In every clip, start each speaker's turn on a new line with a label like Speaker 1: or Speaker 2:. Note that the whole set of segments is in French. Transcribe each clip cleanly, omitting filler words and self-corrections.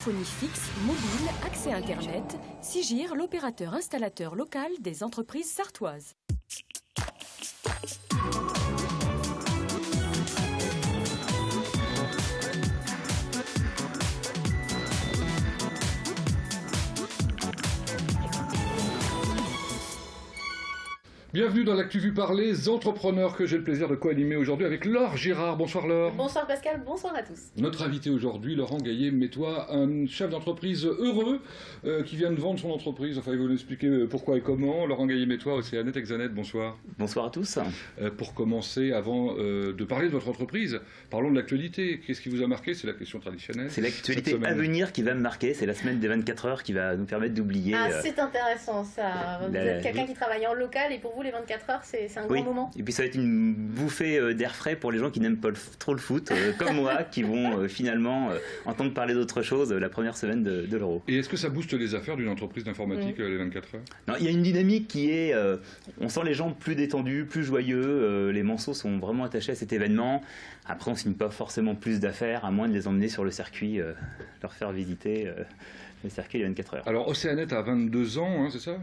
Speaker 1: Téléphonie fixe, mobile, accès Internet, Sigir, l'opérateur installateur local des entreprises sartoises.
Speaker 2: Bienvenue dans l'Actu Vue par les entrepreneurs que j'ai le plaisir de co-animer aujourd'hui avec Laure Girard. Bonsoir Laure.
Speaker 3: Bonsoir Pascal, bonsoir à tous.
Speaker 2: Notre invité aujourd'hui, Laurent Gaillet-Métois, un chef d'entreprise heureux qui vient de vendre son entreprise. Enfin, il va nous expliquer pourquoi et comment. Laurent Gaillet-Métois, Océanet Exanet, bonsoir.
Speaker 4: Bonsoir à tous.
Speaker 2: Pour commencer, avant de parler de votre entreprise, parlons de l'actualité. Qu'est-ce qui vous a marqué? C'est la question traditionnelle.
Speaker 4: C'est l'actualité à venir qui va me marquer. C'est la semaine des 24 heures qui va nous permettre d'oublier.
Speaker 3: Ah, c'est intéressant ça. Vous êtes quelqu'un qui travaille en local et pour vous, les 24 heures, c'est un grand moment.
Speaker 4: Et puis ça va être une bouffée d'air frais pour les gens qui n'aiment pas trop le foot, comme moi, qui vont finalement entendre parler d'autre chose la première semaine de l'Euro.
Speaker 2: Et est-ce que ça booste les affaires d'une entreprise d'informatique, les 24 heures?
Speaker 4: Non, il y a une dynamique qui est... on sent les gens plus détendus, plus joyeux. Les Manceaux sont vraiment attachés à cet événement. Après, on ne signe pas forcément plus d'affaires, à moins de les emmener sur le circuit, leur faire visiter... le circuit, il y a 24 heures.
Speaker 2: Alors, Océanet a 22 ans, hein, c'est ça?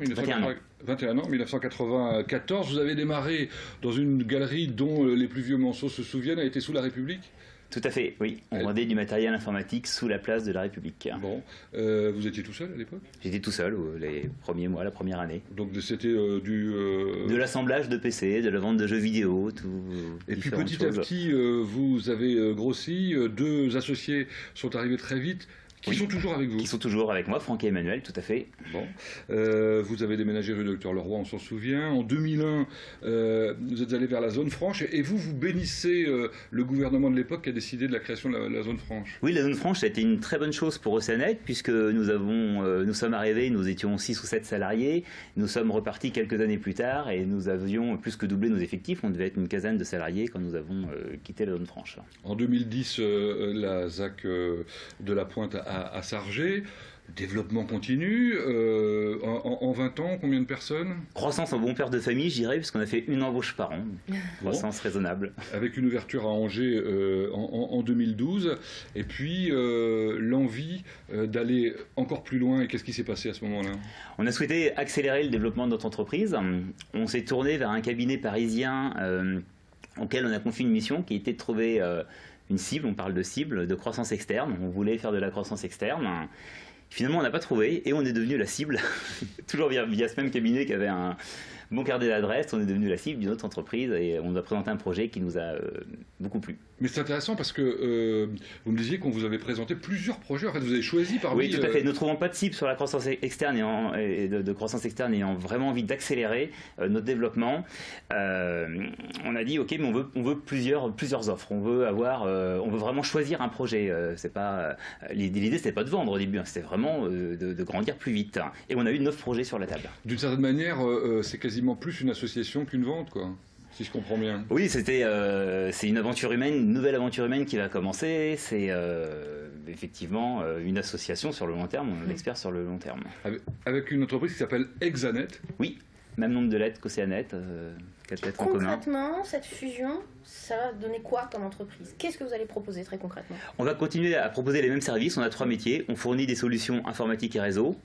Speaker 2: 21 ans, 1994. Vous avez démarré dans une galerie dont les plus vieux Manceaux se souviennent, a été sous la République?
Speaker 4: Tout à fait, oui. On vendait du matériel informatique sous la place de la République.
Speaker 2: Bon. Vous étiez tout seul à l'époque?
Speaker 4: J'étais tout seul les premiers mois, la première année.
Speaker 2: Donc c'était de
Speaker 4: l'assemblage de PC, de la vente de jeux vidéo, tout.
Speaker 2: Et puis petit à petit, vous avez grossi. Deux associés sont arrivés très vite. Qui sont toujours avec vous?
Speaker 4: Qui sont toujours avec moi, Franck et Emmanuel, tout à fait.
Speaker 2: Bon. Vous avez déménagé rue Docteur Leroy, on s'en souvient. En 2001, vous êtes allé vers la zone franche et vous bénissez le gouvernement de l'époque qui a décidé de la création de la zone franche.
Speaker 4: Oui, la zone franche, ça a été une très bonne chose pour Océanet puisque nous sommes arrivés, nous étions 6 ou 7 salariés. Nous sommes repartis quelques années plus tard et nous avions plus que doublé nos effectifs. On devait être une quinzaine de salariés quand nous avons quitté la zone franche.
Speaker 2: En 2010, la ZAC de la Pointe à Sargé, développement continu, en 20 ans, combien de personnes?
Speaker 4: Croissance en bon père de famille, je dirais, puisqu'on a fait une embauche par an, croissance raisonnable.
Speaker 2: Avec une ouverture à Angers en 2012, et puis l'envie d'aller encore plus loin, et qu'est-ce qui s'est passé à ce moment-là?
Speaker 4: On a souhaité accélérer le développement de notre entreprise, on s'est tourné vers un cabinet parisien auquel on a confié une mission qui était de trouver... une cible, on parle de cible, de croissance externe. On voulait faire de la croissance externe. Finalement, on n'a pas trouvé et on est devenu la cible, toujours via ce même cabinet qui avait un bon carnet d'adresse. On est devenu la cible d'une autre entreprise et on a présenté un projet qui nous a beaucoup plu.
Speaker 2: Mais c'est intéressant parce que vous me disiez qu'on vous avait présenté plusieurs projets. En fait, vous avez choisi parmi...
Speaker 4: Oui, tout à fait. Ne trouvant pas de cible sur la croissance externe et de croissance externe ayant vraiment envie d'accélérer notre développement, on a dit ok, mais on veut plusieurs offres. On veut vraiment choisir un projet. C'est pas l'idée, c'était pas de vendre au début. C'était vraiment de grandir plus vite. Et on a eu 9 projets sur la table. D'une
Speaker 2: certaine manière, c'est quasiment plus une association qu'une vente, quoi. Si je comprends bien.
Speaker 4: Oui, c'est une aventure humaine, une nouvelle aventure humaine qui va commencer. C'est effectivement une association sur le long terme, on est expert sur le long terme.
Speaker 2: Avec une entreprise qui s'appelle Exanet.
Speaker 4: Oui, même nombre de lettres qu'Océanet, 4 lettres en commun.
Speaker 3: Concrètement, cette fusion, ça va donner quoi comme entreprise? Qu'est-ce que vous allez proposer très concrètement?
Speaker 4: On va continuer à proposer les mêmes services, on a 3 métiers. On fournit des solutions informatiques et réseau.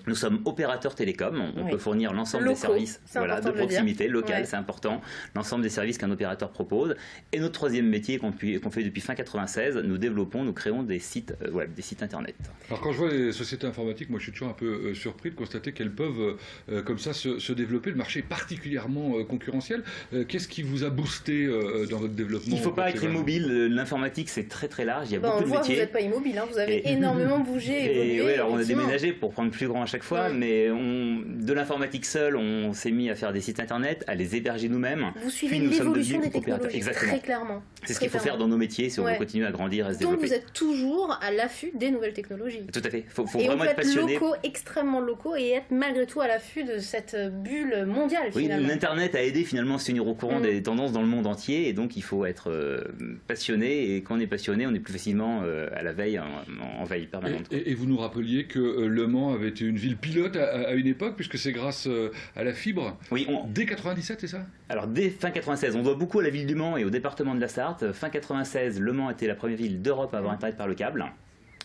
Speaker 4: Nous sommes opérateurs télécoms, on peut fournir l'ensemble des services de proximité, local, c'est important, l'ensemble des services qu'un opérateur propose. Et notre troisième métier qu'on fait depuis fin 96, nous créons des sites web, des sites internet.
Speaker 2: Alors quand je vois les sociétés informatiques, moi je suis toujours un peu surpris de constater qu'elles peuvent comme ça se développer. Le marché est particulièrement concurrentiel. Qu'est-ce qui vous a boosté dans votre développement?
Speaker 4: Il ne faut pas être immobile, l'informatique c'est très très large, il y a beaucoup de métiers.
Speaker 3: Vous n'êtes pas immobile, hein, vous avez énormément bougé, évolué.
Speaker 4: Oui, alors on a déménagé pour prendre plus grand à chaque fois, mais de l'informatique seule, on s'est mis à faire des sites internet, à les héberger nous-mêmes.
Speaker 3: Vous suivez l'évolution des technologies, très clairement.
Speaker 4: C'est ce qu'il faut faire dans nos métiers si on veut continuer à grandir, à se développer.
Speaker 3: Donc vous êtes toujours à l'affût des nouvelles technologies.
Speaker 4: Tout à fait, il faut vraiment être passionné.
Speaker 3: Et extrêmement locaux, et être malgré tout à l'affût de cette bulle mondiale.
Speaker 4: Oui, l'Internet a aidé finalement à se tenir au courant des tendances dans le monde entier, et donc il faut être passionné, et quand on est passionné, on est plus facilement à la veille, en veille permanente.
Speaker 2: Et vous nous rappeliez que Le Mans avait été une ville pilote à une époque, puisque c'est grâce à la fibre.
Speaker 4: Oui,
Speaker 2: dès 97, c'est ça?
Speaker 4: Alors dès fin 96, on doit beaucoup à la ville du Mans et au département de la Sarthe. Fin 96, Le Mans était la première ville d'Europe à avoir Internet par le câble.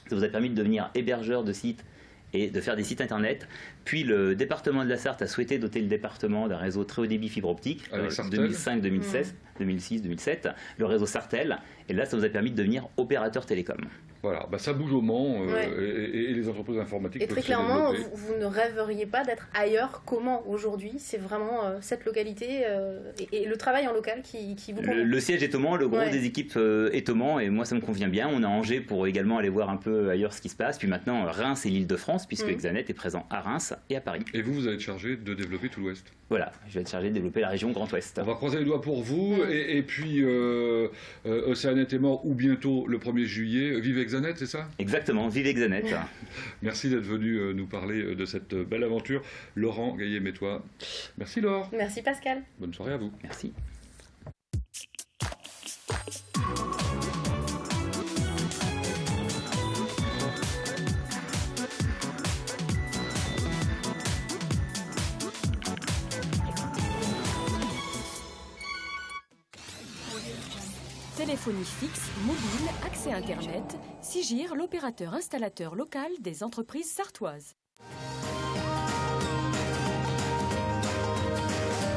Speaker 4: Ça vous a permis de devenir hébergeur de sites et de faire des sites internet. Puis le département de la Sarthe a souhaité doter le département d'un réseau très haut débit fibre optique, 2005, 2016, 2006, 2007, le réseau Sartel. Et là, ça vous a permis de devenir opérateur télécom.
Speaker 2: Voilà, ça bouge au Mans et les entreprises informatiques
Speaker 3: et
Speaker 2: peuvent
Speaker 3: très
Speaker 2: se
Speaker 3: clairement,
Speaker 2: développer.
Speaker 3: vous ne rêveriez pas d'être ailleurs qu'Aumont aujourd'hui. C'est vraiment cette localité et le travail en local qui vous convient.
Speaker 4: Le siège est au Mans, le gros des équipes est au Mans, et moi ça me convient bien. On est à Angers pour également aller voir un peu ailleurs ce qui se passe. Puis maintenant, Reims et l'Île-de-France, puisque Exanet est présent à Reims et à Paris.
Speaker 2: Et vous allez être chargé de développer tout l'Ouest.
Speaker 4: Voilà, je vais être chargé de développer la région Grand Ouest.
Speaker 2: On va croiser les doigts pour vous, et puis Océanet est mort, ou bientôt le 1er juillet. Vive Exanet, c'est ça?
Speaker 4: Exactement, vive Exanet.
Speaker 2: Merci d'être venu nous parler de cette belle aventure. Laurent Gaillet-Métois. Merci Laure.
Speaker 3: Merci Pascal.
Speaker 2: Bonne soirée à vous.
Speaker 4: Merci.
Speaker 1: Téléphonie fixe, mobile, accès Internet, Sigir, l'opérateur installateur local des entreprises sartoises.